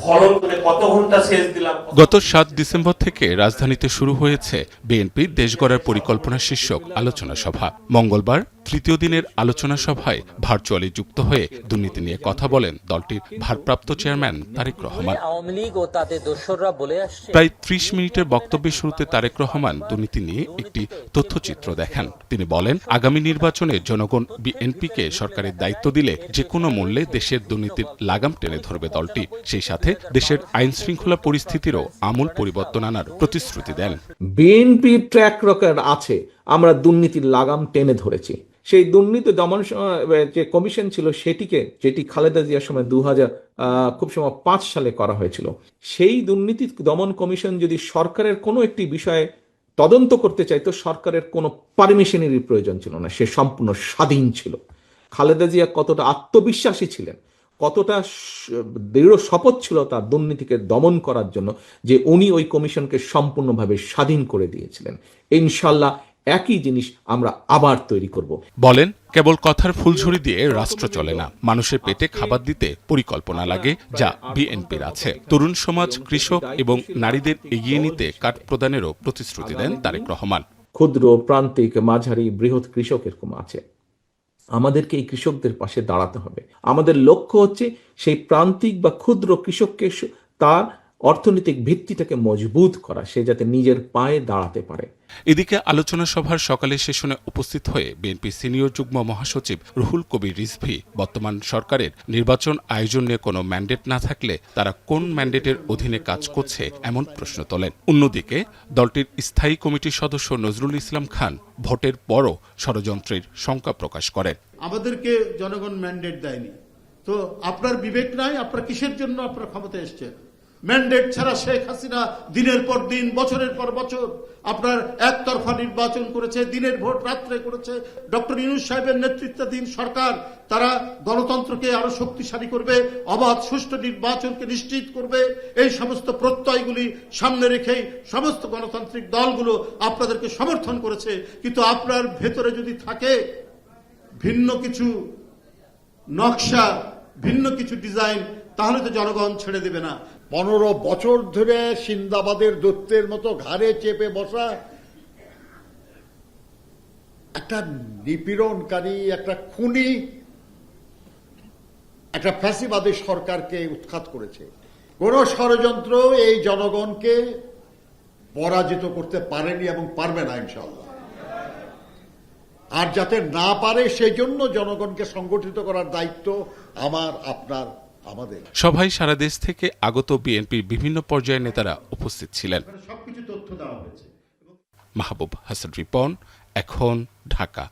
ফলন করে কত ঘন্টা সেচ দিলাম। গত ৭ ডিসেম্বর থেকে রাজধানীতে শুরু হয়েছে বিএনপির দেশ গড়ার পরিকল্পনা শীর্ষক আলোচনা সভা। মঙ্গলবার তৃতীয় দিনের আলোচনা সভায় ভার্চুয়ালি যুক্ত হয়ে দুর্নীতি নিয়ে কথা বলেন দলটির ভারপ্রাপ্ত চেয়ারম্যান তারেক রহমান। আওয়ামী লীগ ও তাদের দোসররা বলে আসছে। প্রায় ৩০ মিনিটের বক্তব্যের শুরুতে তারেক রহমান দুর্নীতি নিয়ে একটি তথ্যচিত্র দেখান। তিনি বলেন, আগামী নির্বাচনে জনগণ বিএনপিকে সরকারের দায়িত্ব দিলে যে কোনো মূল্যে দেশের দুর্নীতির লাগাম টেনে ধরবে দলটি। সেই সাথে দেশের আইন শৃঙ্খলা পরিস্থিতিরও আমূল পরিবর্তন আনার প্রতিশ্রুতি দেন। বিএনপির ট্র্যাক রেকর্ড আছে, আমরা দুর্নীতির লাগাম টেনে ধরেছি। সেই দুর্নীতি দমন যে কমিশন ছিল যেটি খালেদা জিয়ার সময় খুব সময় 5 সালে করা হয়েছিল, সেই দুর্নীতি দমন কমিশন যদি সরকারের কোনো একটি বিষয়ে তদন্ত করতে চাইতো, সরকারের কোনো পারমিশনেরই প্রয়োজন ছিল না, সে সম্পূর্ণ স্বাধীন ছিল। খালেদা জিয়া কতটা আত্মবিশ্বাসী ছিলেন, কতটা দৃঢ় শপথ ছিল তার দুর্নীতিকে দমন করার জন্য, যে উনি ওই কমিশনকে সম্পূর্ণভাবে স্বাধীন করে দিয়েছিলেন। ইনশাল্লাহ একই জিনিস আমরা আবার তৈরি করব। বলেন, কেবল কথার ফুলঝুরি দিয়ে রাষ্ট্র চলে না, মানুষের পেটে খাবার দিতে পরিকল্পনা লাগে, যা বিএনপির আছে। তরুণ সমাজ, কৃষক এবং নারীদের এগিয়ে নিতে কাঠ প্রদানেরও প্রতিশ্রুতি দেন তারেক রহমান। ক্ষুদ্র, প্রান্তিক, মাঝারি, বৃহৎ কৃষক এরকম আছে। আমাদেরকে এই কৃষকদের পাশে দাঁড়াতে হবে। আমাদের লক্ষ্য হচ্ছে সেই প্রান্তিক বা ক্ষুদ্র কৃষককে তার অর্থনৈতিক ভিত্তিটাকে মজবুত করা, সে যাতে নিজের পায়ে দাঁড়াতে পারে। এদিকে আলোচনা সভার সকালের সেশনে উপস্থিত হয়ে বিএনপি সিনিয়র যুগ্ম মহাসচিব রুহুল কবির রিজভী বর্তমান সরকারের নির্বাচন আয়োজন নিয়ে কোনো ম্যান্ডেট না থাকলে তারা কোন ম্যান্ডেটের অধীনে কাজ করছে এমন প্রশ্ন তোলেন। অন্যদিকে দলটির স্থায়ী কমিটির সদস্য নজরুল ইসলাম খান ভোটের পরও ষড়যন্ত্রের শঙ্কা প্রকাশ করেন। আমাদেরকে জনগণ ম্যান্ডেট দেয়নি, তো আপনার বিবেক নাই? আপনার কিসের জন্য আপনার ক্ষমতায় এসছেন? ম্যান্ডেট ছাড়া শেখ হাসিনা দিনের পর দিন, বছরের পর বছর আপনার একতরফা নির্বাচন করেছে, দিনের ভোট রাত্রে করেছে। ডক্টর ইউনূস সাহেবের নেতৃত্বাধীন সরকার তারা গণতন্ত্রকে আরো শক্তিশালী করবে, অবাধ সুষ্ঠু নির্বাচনকে নিশ্চিত করবে, এই সমস্ত প্রত্যয়গুলি সামনে রেখেই সমস্ত গণতান্ত্রিক দলগুলো আপনাদেরকে সমর্থন করেছে। কিন্তু আপনার ভেতরে যদি থাকে ভিন্ন কিছু নকশা, ভিন্ন কিছু ডিজাইন, তাহলে তো জনগণ ছেড়ে দেবে না। 15 বছর ধরে সিন্দাবাদের দৈত্যের মতো ঘাড়ে চেপে বসা একটা নিপীড়নকারী, একটা খুনি, একটা ফ্যাসিবাদী সরকারকে উৎখাত করেছে। কোন ষড়যন্ত্র এই জনগণকে পরাজিত করতে পারেনি এবং পারবে না ইনশাআল্লাহ। আর যাতে না পারে সেই জন্য জনগণকে সংগঠিত করার দায়িত্ব আমার, আপনার, আমাদের। সভায় সারা দেশ থেকে আগত বিএনপির বিভিন্ন পর্যায়ের নেতারা উপস্থিত ছিলেন। সবকিছু তথ্য দেওয়া হয়েছে। মাহবুব হাসান রিপন, এখন, ঢাকা।